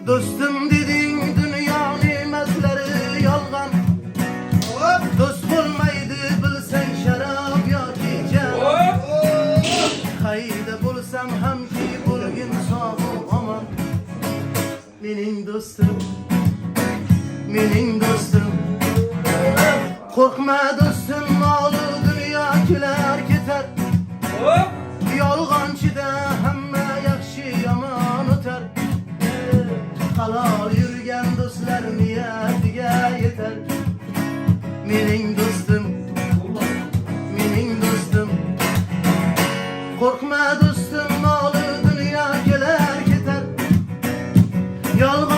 Dostum dedin dünya nimetleri yalgan. Dost bulmaydı bilsen şarap yoki can. Hayda bulsam ham ki bulgin sog'u aman. Mening dostum, mening dostum. Korkma dostum, malı dünya keler keter. Yolg'onchida hamma yaxshi yomon o'tar. Halol yurgan do'stlar niyatiga yetar. Mening dostum, mening dostum. Korkma dostum, malı dünya keler keter. Yolg'on